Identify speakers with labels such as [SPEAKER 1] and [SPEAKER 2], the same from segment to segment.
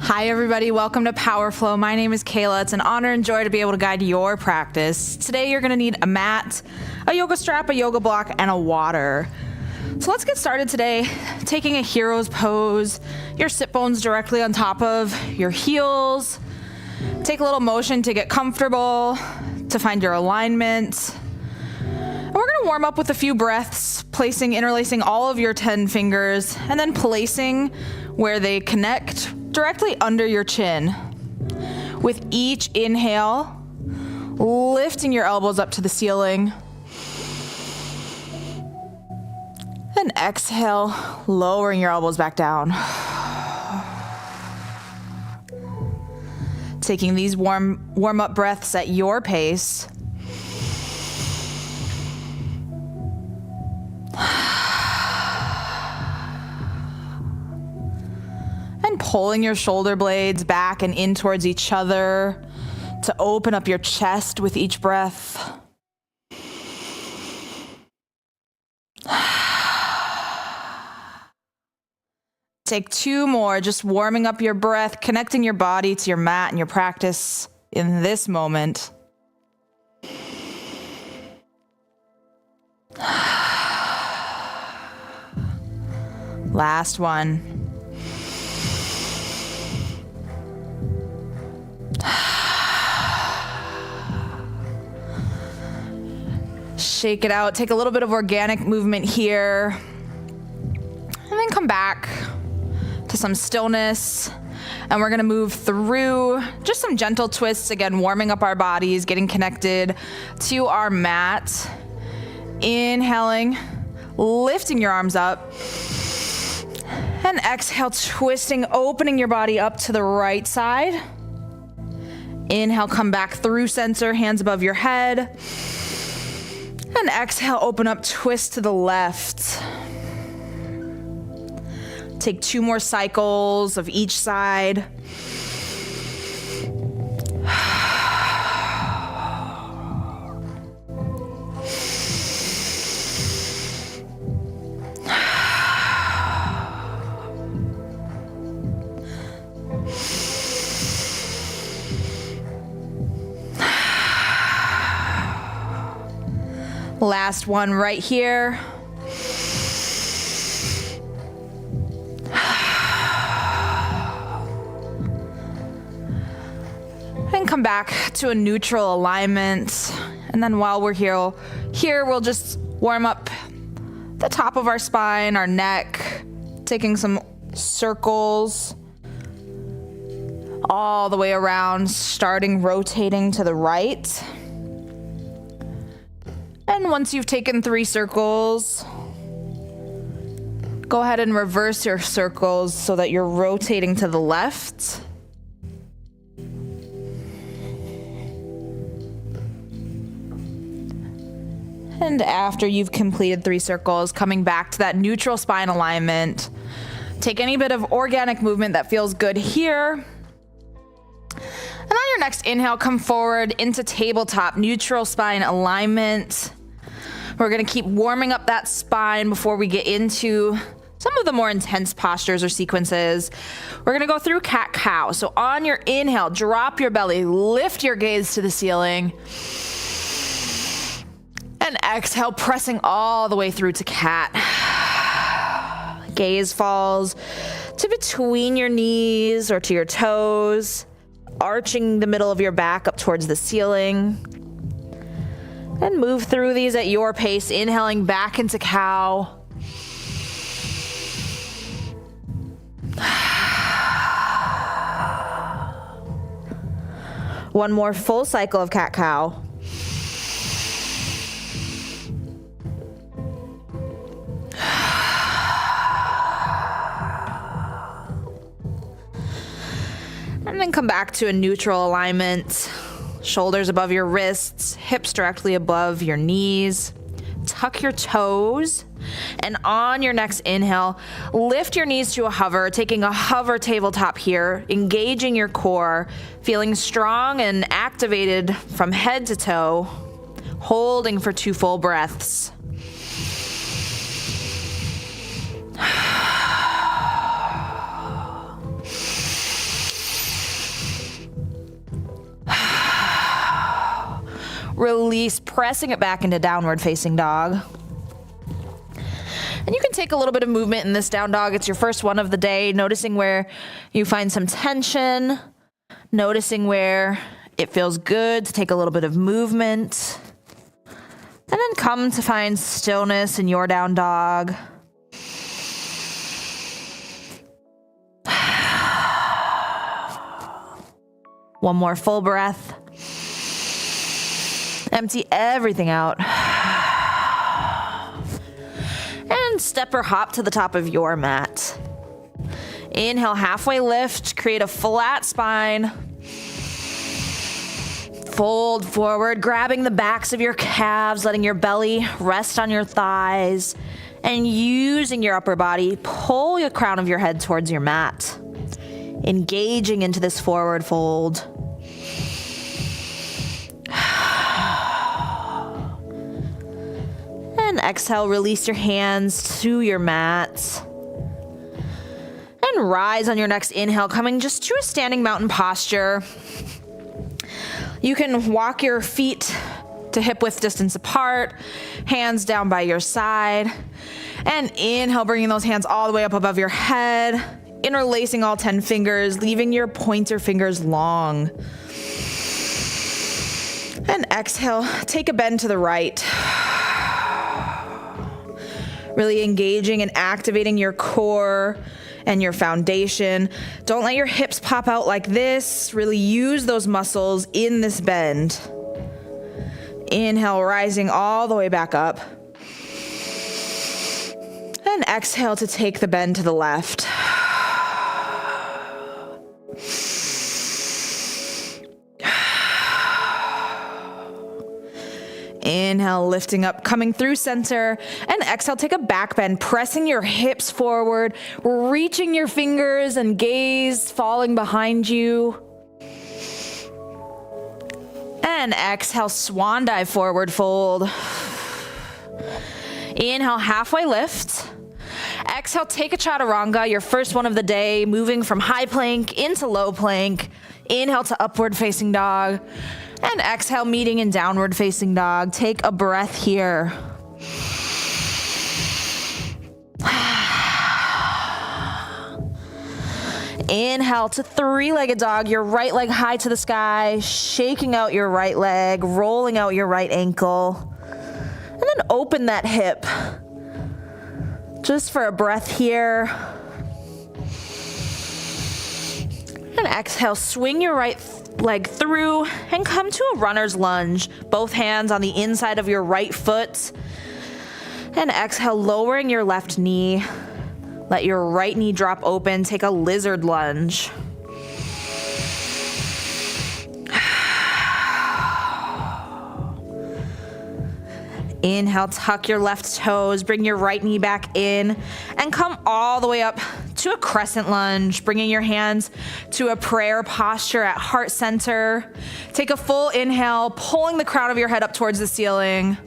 [SPEAKER 1] Hi everybody, welcome to Power Flow. My name is Kayla. It's an honor and joy to be able to guide your practice. Today you're gonna need a mat, a yoga strap, a yoga block, and a water. So let's get started today. Taking a hero's pose, your sit bones directly on top of your heels. Take a little motion to get comfortable, to find your alignment. And we're gonna warm up with a few breaths, interlacing all of your 10 fingers, and then placing where they connect directly under your chin. With each inhale, lifting your elbows up to the ceiling. And exhale, lowering your elbows back down. Taking these warm up breaths at your pace. And pulling your shoulder blades back and in towards each other to open up your chest with each breath. Take two more, just warming up your breath, connecting your body to your mat and your practice in this moment. Last one. Shake it out. Take a little bit of organic movement here. And then come back to some stillness. And we're going to move through just some gentle twists. Again, warming up our bodies, getting connected to our mat. Inhaling, lifting your arms up. And exhale, twisting, opening your body up to the right side. Inhale, come back through center, hands above your head. And exhale, open up, twist to the left. Take two more cycles of each side. Last one right here. And come back to a neutral alignment. And then while we're here, we'll just warm up the top of our spine, our neck, taking some circles all the way around, starting rotating to the right. And once you've taken 3 circles, go ahead and reverse your circles so that you're rotating to the left. And after you've completed 3 circles, coming back to that neutral spine alignment, take any bit of organic movement that feels good here. And on your next inhale, come forward into tabletop, neutral spine alignment. We're gonna keep warming up that spine before we get into some of the more intense postures or sequences. We're gonna go through cat-cow. So on your inhale, drop your belly, lift your gaze to the ceiling. And exhale, pressing all the way through to cat. Gaze falls to between your knees or to your toes, arching the middle of your back up towards the ceiling. And move through these at your pace, inhaling back into cow. One more full cycle of cat-cow. And then come back to a neutral alignment. Shoulders above your wrists, hips directly above your knees. Tuck your toes. And on your next inhale, lift your knees to a hover, taking a hover tabletop here, engaging your core, feeling strong and activated from head to toe, holding for 2 full breaths. Release, pressing it back into downward facing dog. And you can take a little bit of movement in this down dog. It's your first one of the day, noticing where you find some tension, noticing where it feels good to take a little bit of movement. And then come to find stillness in your down dog. One more full breath. Empty everything out. And step or hop to the top of your mat. Inhale, halfway lift, create a flat spine. Fold forward, grabbing the backs of your calves, letting your belly rest on your thighs, and using your upper body, pull the crown of your head towards your mat. Engaging into this forward fold. And exhale, release your hands to your mat. And rise on your next inhale, coming just to a standing mountain posture. You can walk your feet to hip width distance apart, hands down by your side. And inhale, bringing those hands all the way up above your head, interlacing all 10 fingers, leaving your pointer fingers long. And exhale, take a bend to the right. Really engaging and activating your core and your foundation. Don't let your hips pop out like this. Really use those muscles in this bend. Inhale, rising all the way back up. And exhale to take the bend to the left. Inhale, lifting up, coming through center, and exhale, take a back bend, pressing your hips forward, reaching your fingers and gaze falling behind you. And exhale, swan dive, forward fold. Inhale, halfway lift. Exhale, take a chaturanga, your first one of the day, moving from high plank into low plank. Inhale to upward facing dog. And exhale, meeting in downward facing dog. Take a breath here. Inhale to three-legged dog, your right leg high to the sky, shaking out your right leg, rolling out your right ankle. And then open that hip. Just for a breath here. And exhale, swing your right leg through and come to a runner's lunge. Both hands on the inside of your right foot. And exhale, lowering your left knee. Let your right knee drop open. Take a lizard lunge. Inhale, tuck your left toes, bring your right knee back in, and come all the way up to a crescent lunge, bringing your hands to a prayer posture at heart center. Take a full inhale, pulling the crown of your head up towards the ceiling.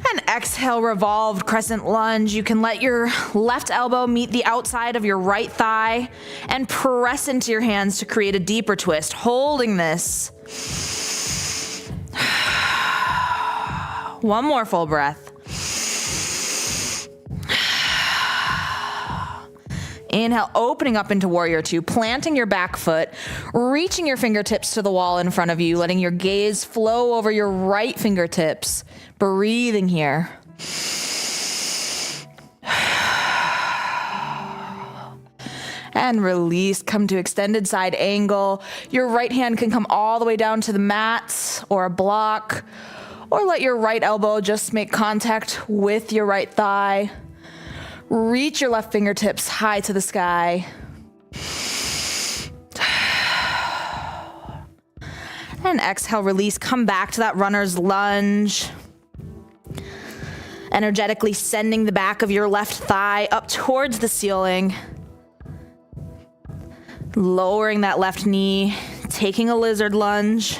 [SPEAKER 1] And exhale, revolved crescent lunge. You can let your left elbow meet the outside of your right thigh and press into your hands to create a deeper twist, holding this. One more full breath. Inhale, opening up into warrior two, planting your back foot, reaching your fingertips to the wall in front of you, letting your gaze flow over your right fingertips. Breathing here. And release, come to extended side angle. Your right hand can come all the way down to the mat or a block, or let your right elbow just make contact with your right thigh. Reach your left fingertips high to the sky. And exhale, release, come back to that runner's lunge. Energetically sending the back of your left thigh up towards the ceiling. Lowering that left knee, taking a lizard lunge.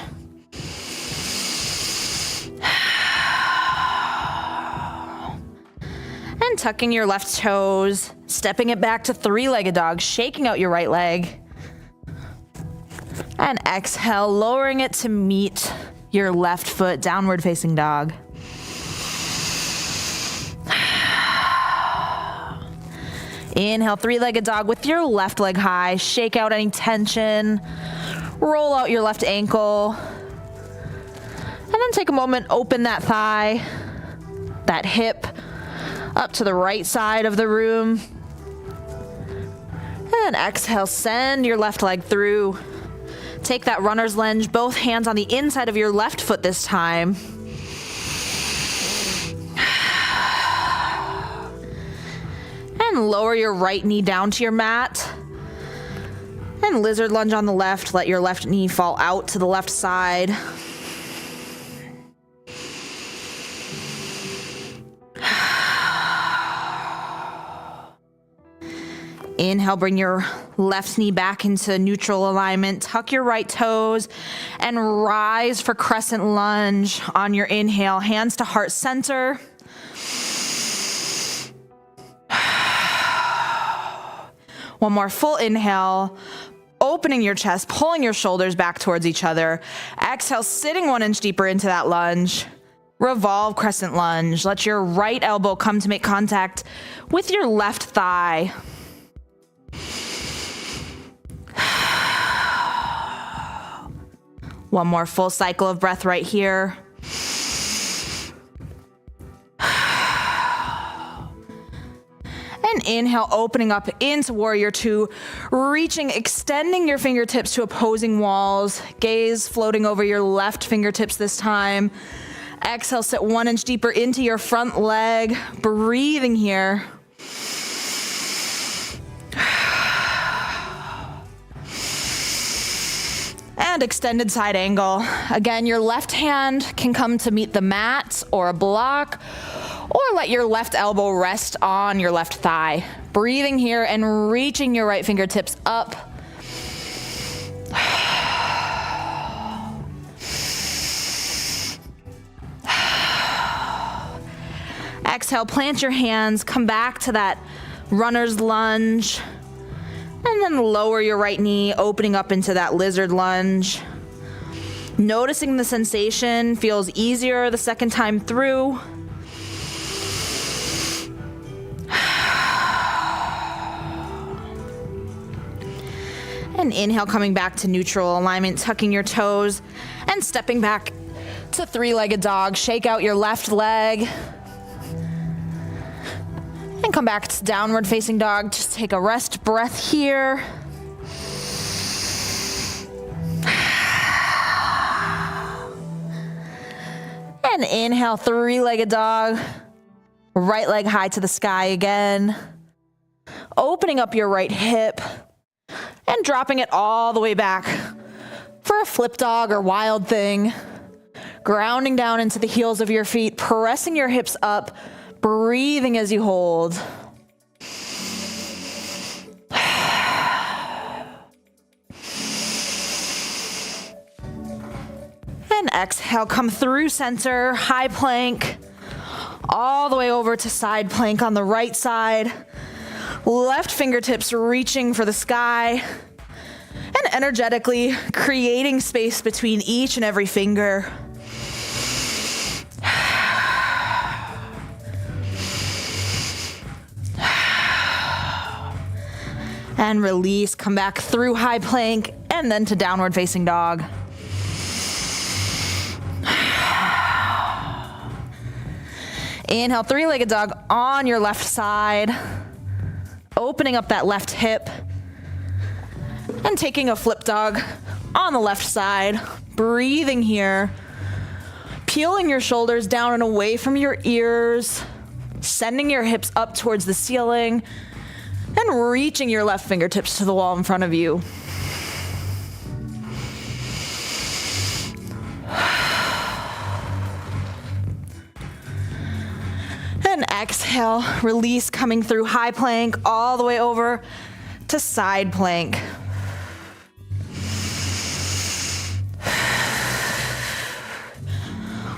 [SPEAKER 1] And tucking your left toes, stepping it back to three-legged dog, shaking out your right leg. And exhale, lowering it to meet your left foot, downward facing dog. Inhale, three-legged dog with your left leg high. Shake out any tension. Roll out your left ankle. And then take a moment, open that thigh, that hip, up to the right side of the room. And exhale, send your left leg through. Take that runner's lunge, both hands on the inside of your left foot this time. And lower your right knee down to your mat. And lizard lunge on the left. Let your left knee fall out to the left side. Inhale, bring your left knee back into neutral alignment. Tuck your right toes and rise for crescent lunge on your inhale. Hands to heart center. One more full inhale, opening your chest, pulling your shoulders back towards each other. Exhale, sitting 1 inch deeper into that lunge. Revolve crescent lunge. Let your right elbow come to make contact with your left thigh. One more full cycle of breath right here. And inhale, opening up into Warrior Two, reaching, extending your fingertips to opposing walls. Gaze floating over your left fingertips this time. Exhale, sit 1 inch deeper into your front leg. Breathing here. And extended side angle. Again, your left hand can come to meet the mat or a block, or let your left elbow rest on your left thigh. Breathing here and reaching your right fingertips up. Exhale, plant your hands, come back to that runner's lunge. And then lower your right knee, opening up into that lizard lunge. Noticing the sensation feels easier the second time through. And inhale, coming back to neutral alignment, tucking your toes and stepping back to three-legged dog. Shake out your left leg. And come back to downward facing dog. Just take a rest breath here. And inhale, three-legged dog. Right leg high to the sky again. Opening up your right hip and dropping it all the way back for a flip dog or wild thing. Grounding down into the heels of your feet, pressing your hips up. Breathing as you hold. And exhale, come through center, high plank, all the way over to side plank on the right side. Left fingertips reaching for the sky. And energetically creating space between each and every finger. And release, come back through high plank and then to downward facing dog. Inhale, three-legged dog on your left side. Opening up that left hip. And taking a flip dog on the left side. Breathing here. Peeling your shoulders down and away from your ears. Sending your hips up towards the ceiling. And reaching your left fingertips to the wall in front of you. And exhale, release, coming through high plank all the way over to side plank.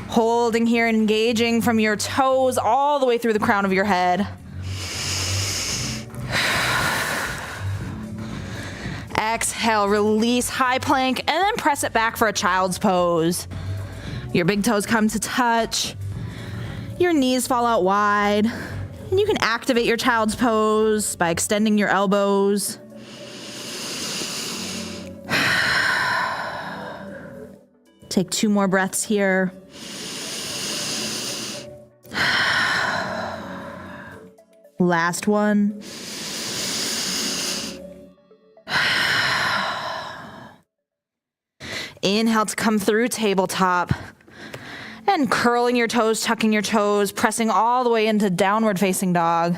[SPEAKER 1] Holding here, engaging from your toes all the way through the crown of your head. Exhale, release, high plank, and then press it back for a child's pose. Your big toes come to touch. Your knees fall out wide. And you can activate your child's pose by extending your elbows. Take 2 more breaths here. Last one. Inhale to come through tabletop. And curling your toes, tucking your toes, pressing all the way into downward facing dog.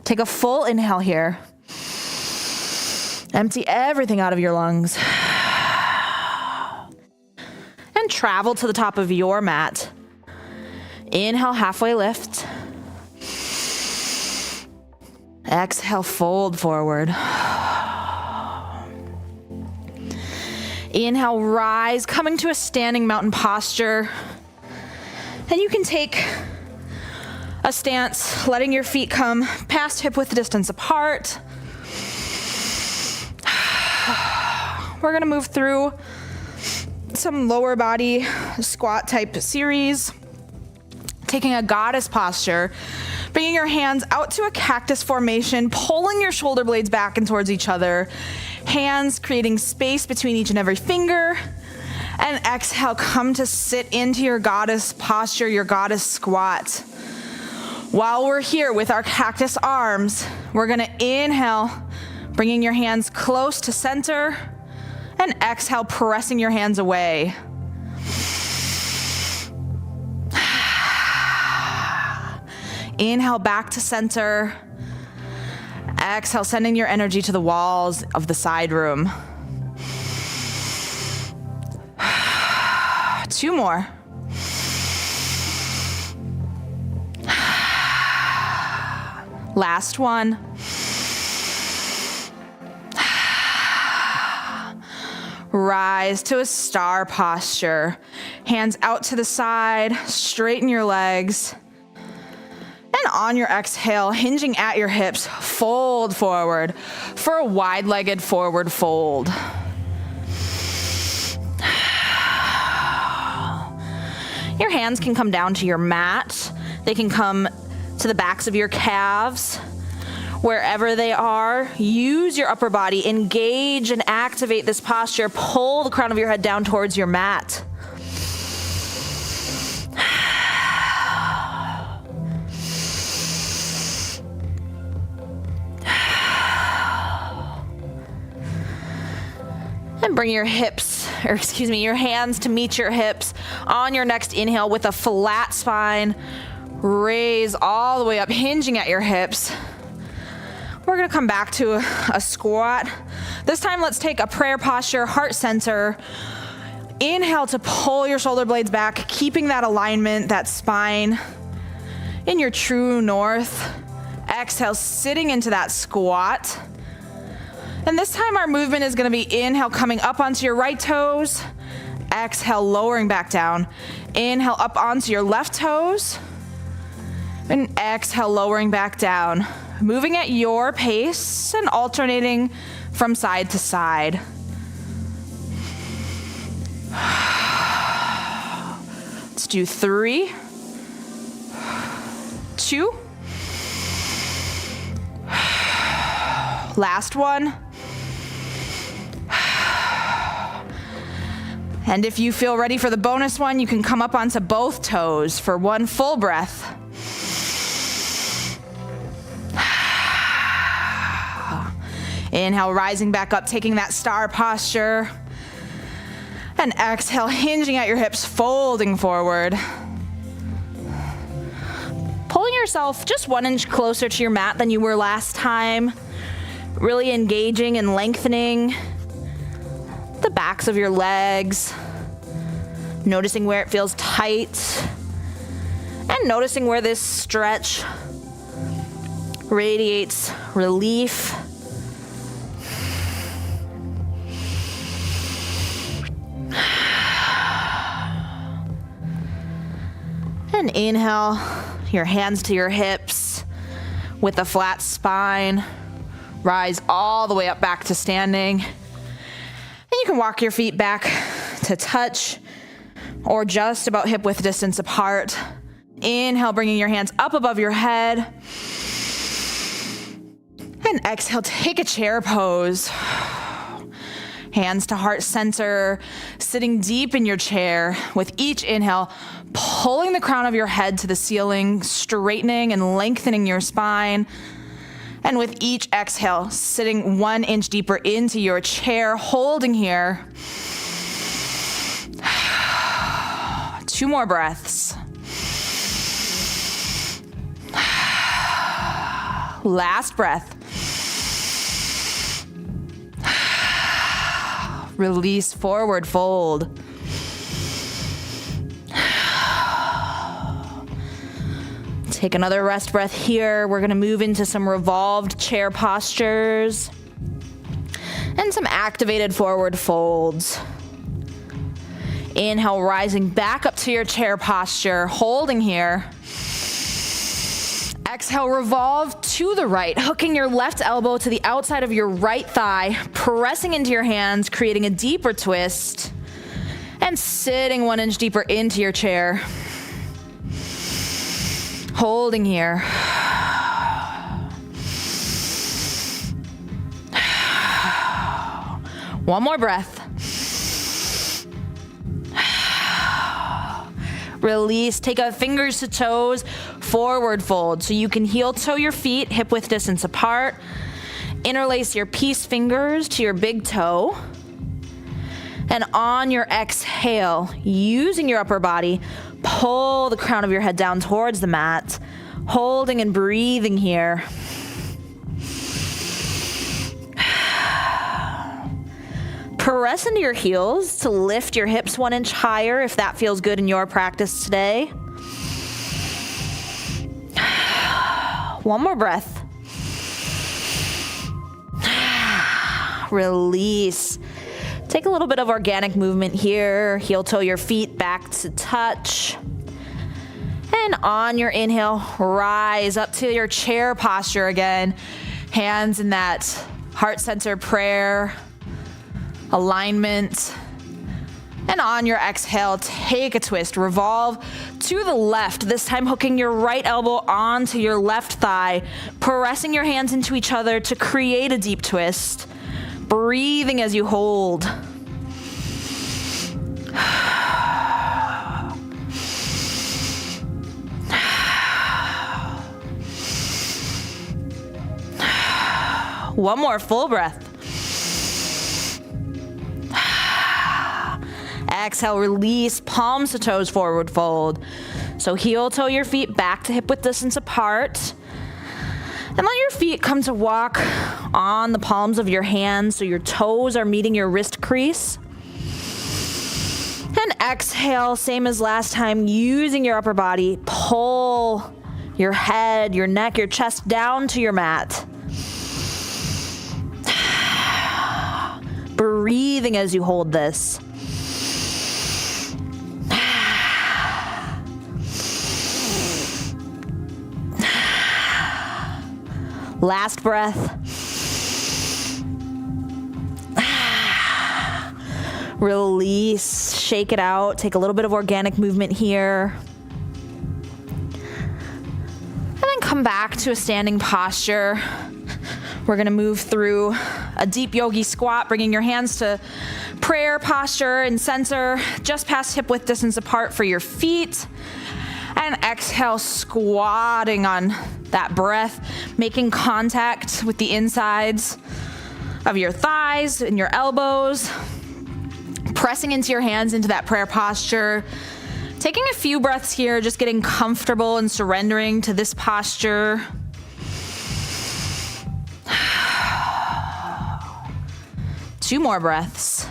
[SPEAKER 1] Take a full inhale here. Empty everything out of your lungs. And travel to the top of your mat. Inhale, halfway lift. Exhale, fold forward. Inhale, rise, coming to a standing mountain posture. And you can take a stance, letting your feet come past hip width distance apart. We're gonna move through some lower body squat type series. Taking a goddess posture, bringing your hands out to a cactus formation, pulling your shoulder blades back and towards each other. Hands creating space between each and every finger. And exhale, come to sit into your goddess posture, your goddess squat. While we're here with our cactus arms, we're gonna inhale, bringing your hands close to center, and exhale, pressing your hands away. Inhale, back to center. Exhale, sending your energy to the walls of the side room. 2 more. Last one. Rise to a star posture. Hands out to the side, straighten your legs. And on your exhale, hinging at your hips, fold forward for a wide-legged forward fold. Your hands can come down to your mat. They can come to the backs of your calves. Wherever they are, use your upper body, engage and activate this posture. Pull the crown of your head down towards your mat. And bring your your hands to meet your hips on your next inhale with a flat spine. Raise all the way up, hinging at your hips. We're gonna come back to a squat. This time, let's take a prayer posture, heart center. Inhale to pull your shoulder blades back, keeping that alignment, that spine in your true north. Exhale, sitting into that squat. And this time our movement is gonna be inhale, coming up onto your right toes. Exhale, lowering back down. Inhale, up onto your left toes. And exhale, lowering back down. Moving at your pace and alternating from side to side. Let's do 3, 2. Last one. And if you feel ready for the bonus one, you can come up onto both toes for one full breath. Inhale, rising back up, taking that star posture. And exhale, hinging at your hips, folding forward. Pulling yourself just 1 inch closer to your mat than you were last time. Really engaging and lengthening the backs of your legs. Noticing where it feels tight. And noticing where this stretch radiates relief. And inhale, your hands to your hips with a flat spine. Rise all the way up back to standing. And you can walk your feet back to touch. or just about hip width distance apart. Inhale, bringing your hands up above your head. And exhale, take a chair pose. Hands to heart center, sitting deep in your chair. With each inhale, pulling the crown of your head to the ceiling, straightening and lengthening your spine. And with each exhale, sitting 1 inch deeper into your chair, holding here. 2 more breaths. Last breath. Release, forward fold. Take another rest breath here. We're gonna move into some revolved chair postures and some activated forward folds. Inhale, rising back up to your chair posture, holding here. Exhale, revolve to the right, hooking your left elbow to the outside of your right thigh, pressing into your hands, creating a deeper twist, and sitting 1 inch deeper into your chair. Holding here. One more breath. Release, take a fingers to toes, forward fold. So you can heel toe your feet, hip width distance apart. Interlace your peace fingers to your big toe. And on your exhale, using your upper body, pull the crown of your head down towards the mat, holding and breathing here. Press into your heels to lift your hips 1 inch higher if that feels good in your practice today. One more breath. Release. Take a little bit of organic movement here. Heel toe your feet back to touch. And on your inhale, rise up to your chair posture again. Hands in that heart center prayer alignment. And on your exhale, take a twist. Revolve to the left, this time hooking your right elbow onto your left thigh, pressing your hands into each other to create a deep twist. Breathing as you hold. One more full breath. Exhale, release, palms to toes, forward fold. So heel toe your feet back to hip width distance apart. And let your feet come to walk on the palms of your hands so your toes are meeting your wrist crease. And exhale, same as last time, using your upper body, pull your head, your neck, your chest down to your mat. Breathing as you hold this. Last breath. Release, shake it out. Take a little bit of organic movement here. And then come back to a standing posture. We're gonna move through a deep yogi squat, bringing your hands to prayer posture and center, just past hip width distance apart for your feet. And exhale, squatting on that breath, making contact with the insides of your thighs and your elbows, pressing into your hands into that prayer posture. Taking a few breaths here, just getting comfortable and surrendering to this posture. Two more breaths.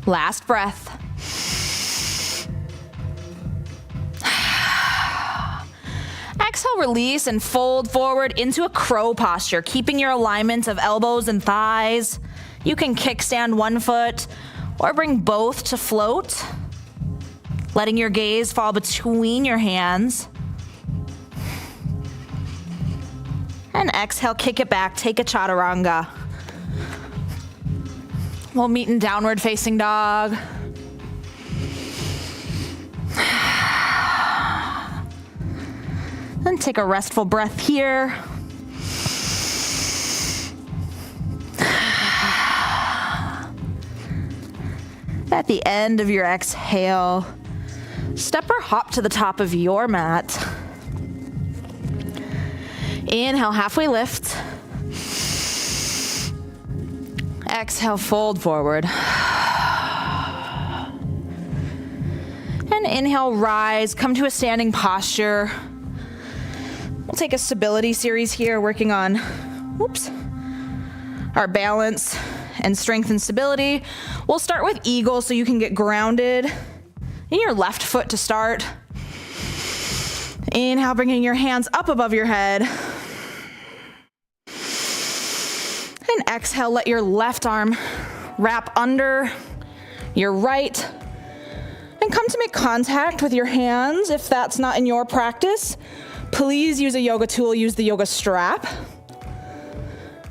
[SPEAKER 1] Last breath. Exhale, release, and fold forward into a crow posture, keeping your alignment of elbows and thighs. You can kickstand one foot or bring both to float, letting your gaze fall between your hands. And exhale, kick it back, take a chaturanga. We'll meet in downward facing dog. Then take a restful breath here. At the end of your exhale, step or hop to the top of your mat. Inhale, halfway lift. Exhale, fold forward. And inhale, rise, come to a standing posture. We'll take a stability series here, working on, our balance and strength and stability. We'll start with eagle so you can get grounded in your left foot to start. Inhale, bringing your hands up above your head. And exhale, let your left arm wrap under your right and come to make contact with your hands. If that's not in your practice, please use a yoga tool, use the yoga strap.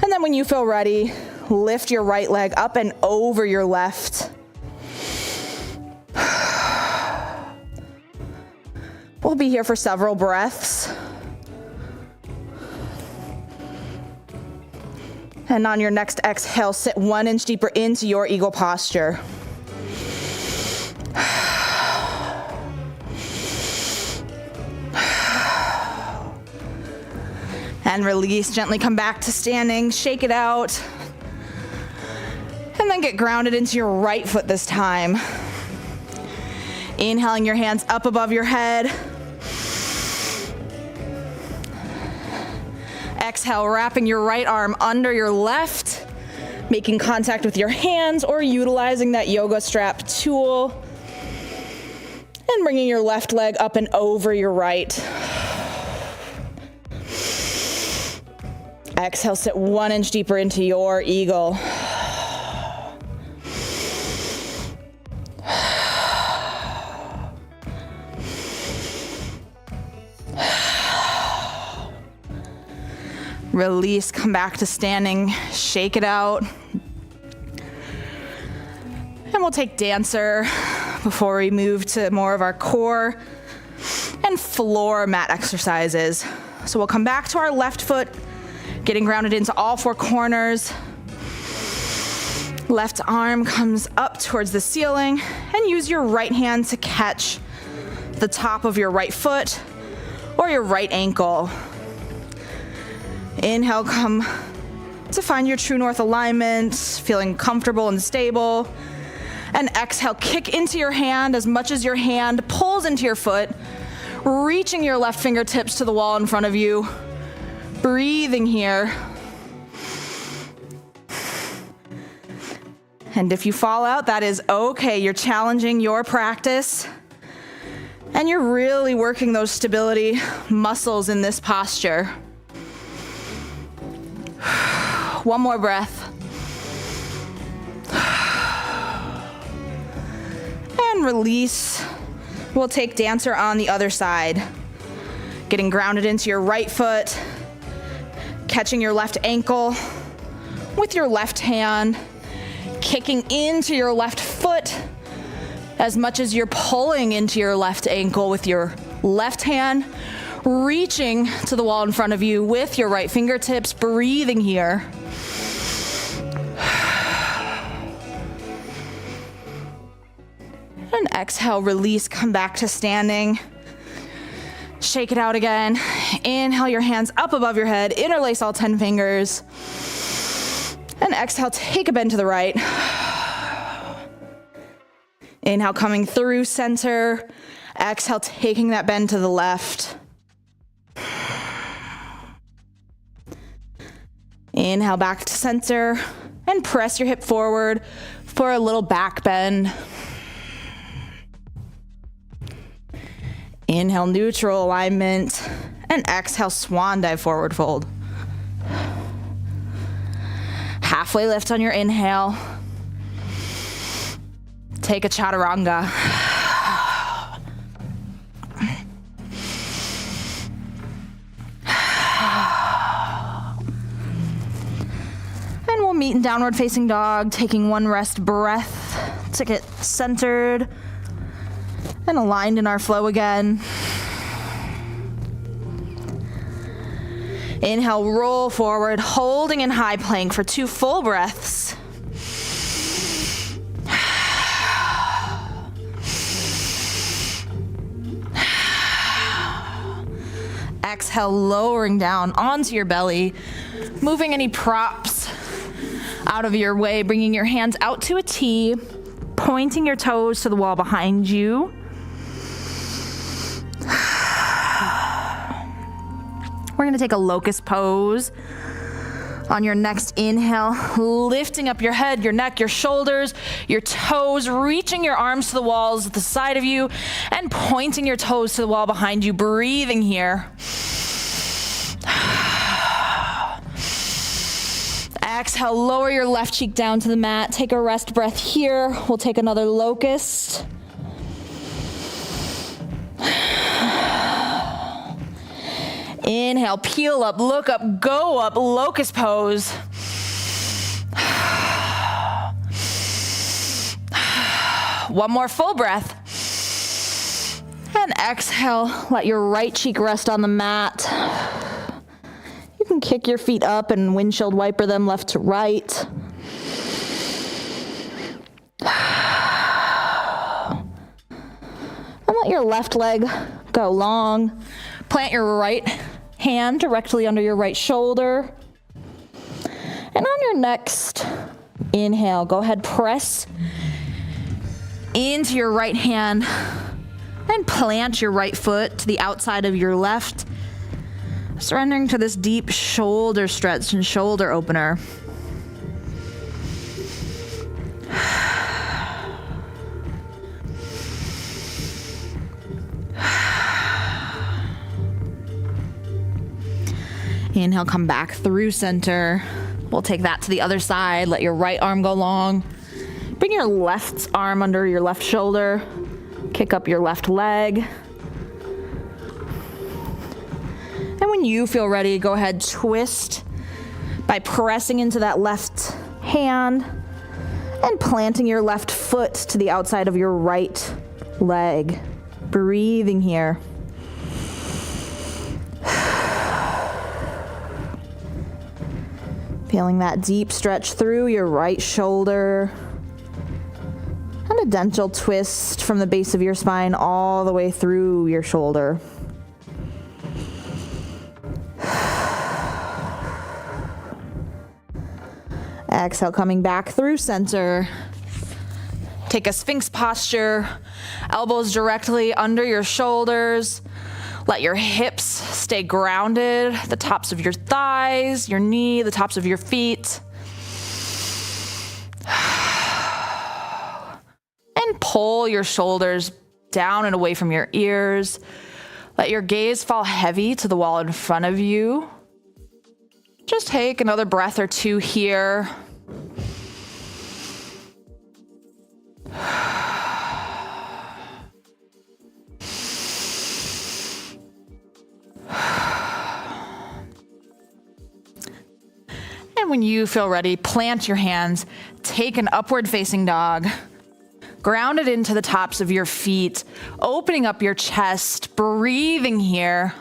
[SPEAKER 1] And then when you feel ready, lift your right leg up and over your left. We'll be here for several breaths. And on your next exhale, sit 1 inch deeper into your eagle posture. And release, gently come back to standing, shake it out. And then get grounded into your right foot this time. Inhaling your hands up above your head. Exhale, wrapping your right arm under your left, making contact with your hands or utilizing that yoga strap tool. And bringing your left leg up and over your right. Exhale, sit 1 inch deeper into your eagle. Release, come back to standing, shake it out. And we'll take dancer before we move to more of our core and floor mat exercises. So we'll come back to our left foot, getting grounded into all 4 corners. Left arm comes up towards the ceiling, and use your right hand to catch the top of your right foot or your right ankle. Inhale, come to find your true north alignment, feeling comfortable and stable. And exhale, kick into your hand as much as your hand pulls into your foot, reaching your left fingertips to the wall in front of you. Breathing here. And if you fall out, that is okay. You're challenging your practice, and you're really working those stability muscles in this posture. One more breath. And release. We'll take dancer on the other side. Getting grounded into your right foot, catching your left ankle with your left hand, kicking into your left foot as much as you're pulling into your left ankle with your left hand, reaching to the wall in front of you with your right fingertips, breathing here. And exhale, release, come back to standing. Shake it out again. Inhale your hands up above your head, interlace all 10 fingers. And exhale, take a bend to the right. Inhale, coming through center. Exhale, taking that bend to the left. Inhale back to center and press your hip forward for a little back bend. Inhale, neutral alignment, and exhale, swan dive forward fold. Halfway lift on your inhale. Take a chaturanga. meet in downward facing dog, taking one rest breath to get centered and aligned in our flow again. Inhale, roll forward, holding in high plank for 2 full breaths. Exhale, lowering down onto your belly, moving any props out of your way, bringing your hands out to a T, pointing your toes to the wall behind you. We're going to take a locust pose. On your next inhale, lifting up your head, your neck, your shoulders, your toes, reaching your arms to the walls at the side of you, and pointing your toes to the wall behind you, breathing here. Exhale, lower your left cheek down to the mat. Take a rest breath here. We'll take another locust. Inhale, peel up, look up, go up, locust pose. One more full breath. And exhale, let your right cheek rest on the mat. You can kick your feet up and windshield wiper them left to right. And let your left leg go long. Plant your right hand directly under your right shoulder. And on your next inhale, go ahead, press into your right hand and plant your right foot to the outside of your left, surrendering to this deep shoulder stretch and shoulder opener. Inhale, come back through center. We'll take that to the other side. Let your right arm go long. Bring your left arm under your left shoulder. Kick up your left leg. And when you feel ready, go ahead, twist by pressing into that left hand and planting your left foot to the outside of your right leg. Breathing here. Feeling that deep stretch through your right shoulder. And a gentle twist from the base of your spine all the way through your shoulder. Exhale, coming back through center. Take a Sphinx posture, elbows directly under your shoulders. Let your hips stay grounded, the tops of your thighs, your knee, the tops of your feet. And pull your shoulders down and away from your ears. Let your gaze fall heavy to the wall in front of you. Just take another breath or two here. And when you feel ready, plant your hands, take an upward facing dog, ground it into the tops of your feet, opening up your chest, breathing here.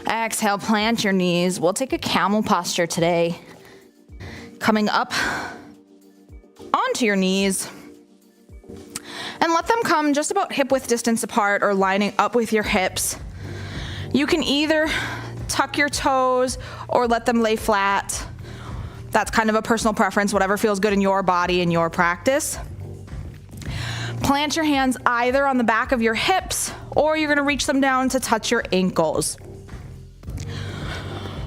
[SPEAKER 1] Exhale, plant your knees. We'll take a camel posture today. Coming up onto your knees. And let them come just about hip width distance apart or lining up with your hips. You can either tuck your toes or let them lay flat. That's kind of a personal preference, whatever feels good in your body and your practice. Plant your hands either on the back of your hips or you're gonna reach them down to touch your ankles.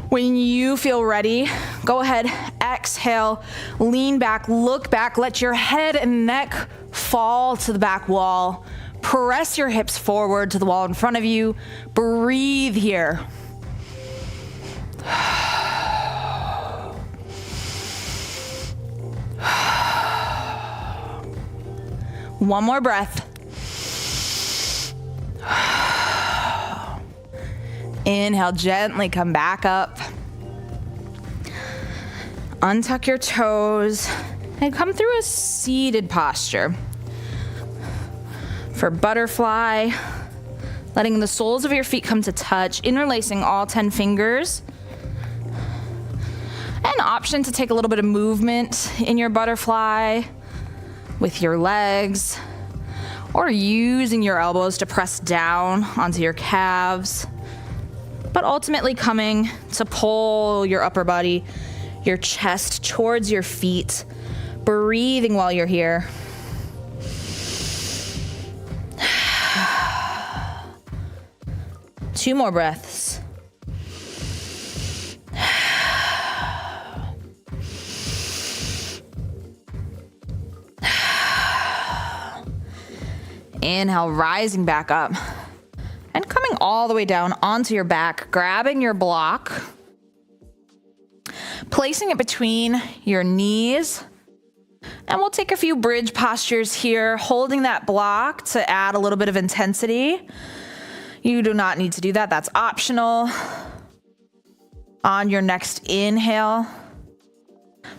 [SPEAKER 1] When you feel ready, go ahead, exhale, lean back, look back, let your head and neck fall to the back wall. Press your hips forward to the wall in front of you. Breathe here. One more breath. Inhale, gently come back up. Untuck your toes and come through a seated posture. For butterfly, letting the soles of your feet come to touch, interlacing all 10 fingers. An option to take a little bit of movement in your butterfly with your legs, or using your elbows to press down onto your calves, but ultimately coming to pull your upper body, your chest towards your feet, breathing while you're here. Two more breaths. Inhale, rising back up and coming all the way down onto your back, grabbing your block, placing it between your knees. And we'll take a few bridge postures here, holding that block to add a little bit of intensity. You do not need to do that. That's optional. On your next inhale,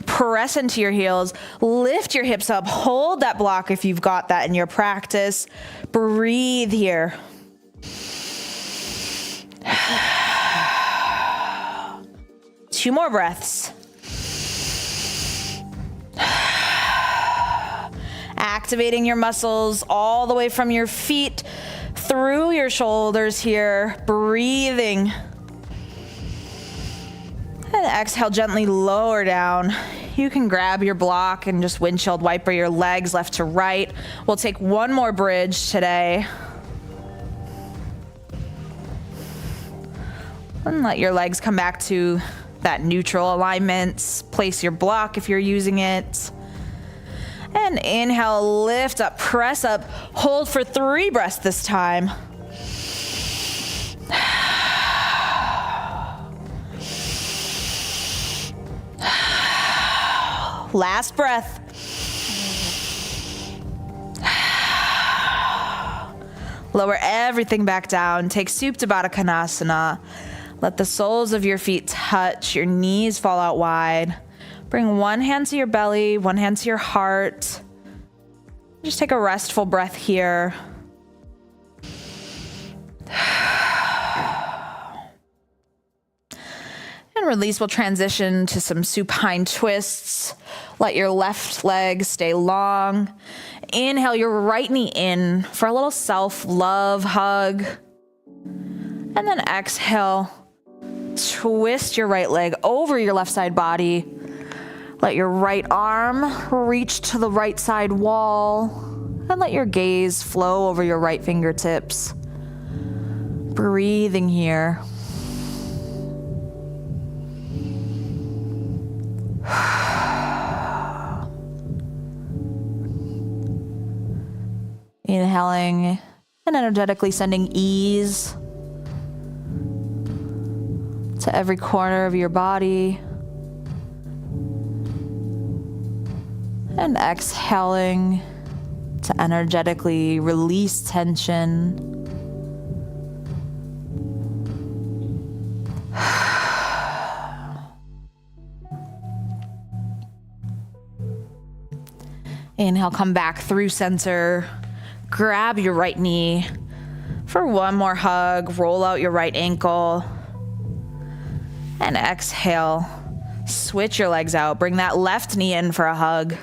[SPEAKER 1] press into your heels, lift your hips up, hold that block if you've got that in your practice. Breathe here. Two more breaths. Activating your muscles all the way from your feet through your shoulders here, breathing. And exhale, gently lower down. You can grab your block and just windshield wiper your legs left to right. We'll take one more bridge today. And let your legs come back to that neutral alignment. Place your block if you're using it. And inhale, lift up, press up, hold for 3 breaths this time. Last breath. Lower everything back down. Take Supta Baddha Konasana. Let the soles of your feet touch. Your knees fall out wide. Bring one hand to your belly, one hand to your heart. Just take a restful breath here. And release. We'll transition to some supine twists. Let your left leg stay long. Inhale your right knee in for a little self-love hug. And then exhale. Twist your right leg over your left side body. Let your right arm reach to the right side wall. And let your gaze flow over your right fingertips. Breathing here. Inhaling and energetically sending ease to every corner of your body. And exhaling to energetically release tension. Inhale, come back through center. Grab your right knee for one more hug. Roll out your right ankle. And exhale. Switch your legs out. Bring that left knee in for a hug.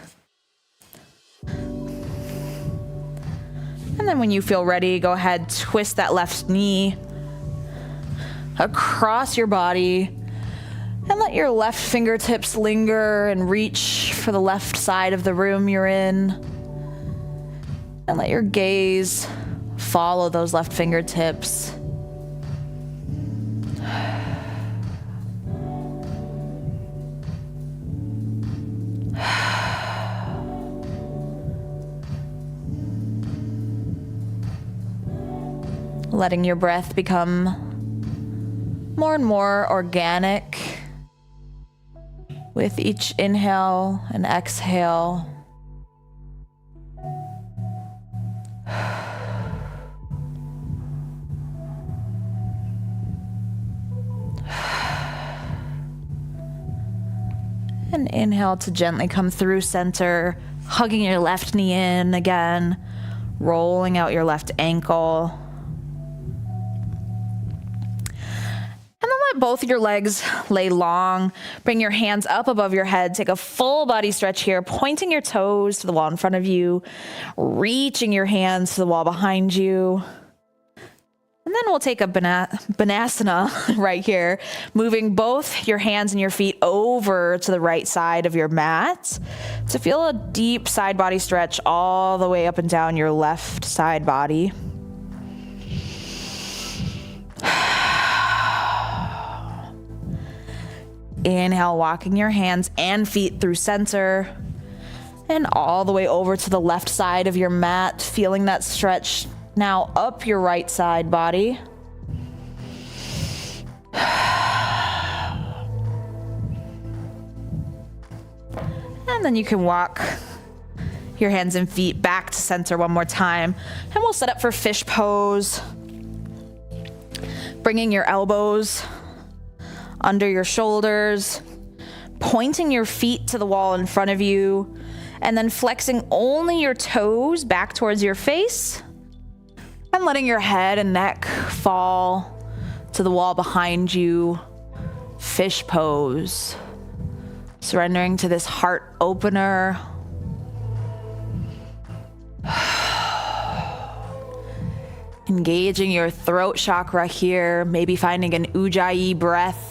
[SPEAKER 1] And then when you feel ready, go ahead, twist that left knee across your body. And let your left fingertips linger and reach for the left side of the room you're in. And let your gaze follow those left fingertips. Letting your breath become more and more organic with each inhale and exhale. And inhale to gently come through center, hugging your left knee in again, rolling out your left ankle. And then let both your legs lay long. Bring your hands up above your head. Take a full body stretch here, pointing your toes to the wall in front of you, reaching your hands to the wall behind you. And then we'll take a banasana right here, moving both your hands and your feet over to the right side of your mat to feel a deep side body stretch all the way up and down your left side body. Inhale, walking your hands and feet through center and all the way over to the left side of your mat, feeling that stretch now up your right side body. And then you can walk your hands and feet back to center one more time. And we'll set up for fish pose. Bringing your elbows under your shoulders, pointing your feet to the wall in front of you, and then flexing only your toes back towards your face. And letting your head and neck fall to the wall behind you. Fish pose. Surrendering to this heart opener. Engaging your throat chakra here. Maybe finding an ujjayi breath.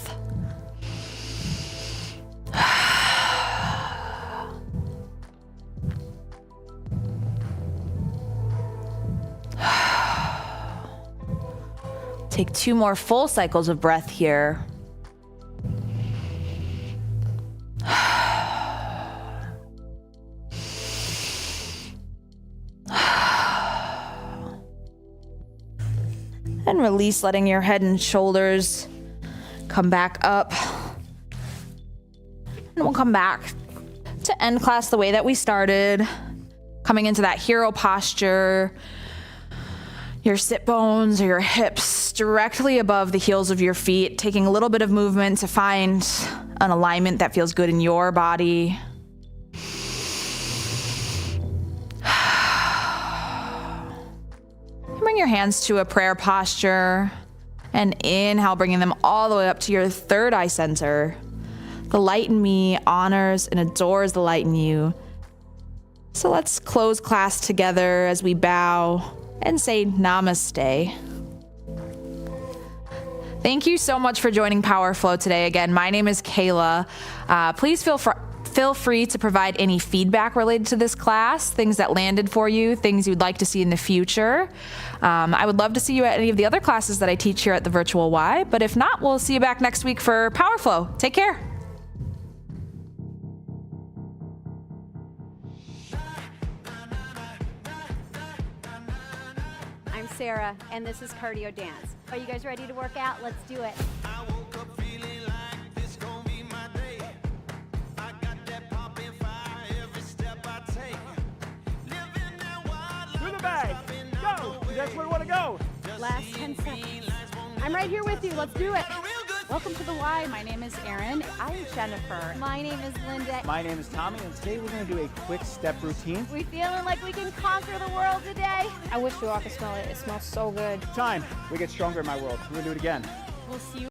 [SPEAKER 1] Take 2 more full cycles of breath here. And release, letting your head and shoulders come back up. And we'll come back to end class the way that we started. Coming into that hero posture. Your sit bones or your hips directly above the heels of your feet, taking a little bit of movement to find an alignment that feels good in your body. Bring your hands to a prayer posture and inhale, bringing them all the way up to your third eye center. The light in me honors and adores the light in you. So let's close class together as we bow and say namaste. Thank you so much for joining Power Flow today. Again, my name is Kayla. Please feel free to provide any feedback related to this class, things that landed for you, things you'd like to see in the future. I would love to see you at any of the other classes that I teach here at the Virtual Y, but if not, we'll see you back next week for Power Flow. Take care.
[SPEAKER 2] I'm Sarah, and this is Cardio Dance. Are you guys ready to work out? Let's do it.
[SPEAKER 3] I woke up feeling like this gon' be my day. I got that poppin' fire every step I take. Living that wild life.
[SPEAKER 4] Through the bag. Go. That's where we want to go.
[SPEAKER 2] Last 10 seconds. I'm right here with you. Let's do it.
[SPEAKER 5] Welcome to the Y. My name is Erin. I'm Jennifer.
[SPEAKER 2] My name is Linda.
[SPEAKER 4] My name is Tommy, and today we're going to do a quick step routine.
[SPEAKER 2] We feeling like we can conquer the world today?
[SPEAKER 5] I wish you all could smell it. It smells so good.
[SPEAKER 4] Time. We get stronger in my world. We're going to do it again.
[SPEAKER 5] We'll see you.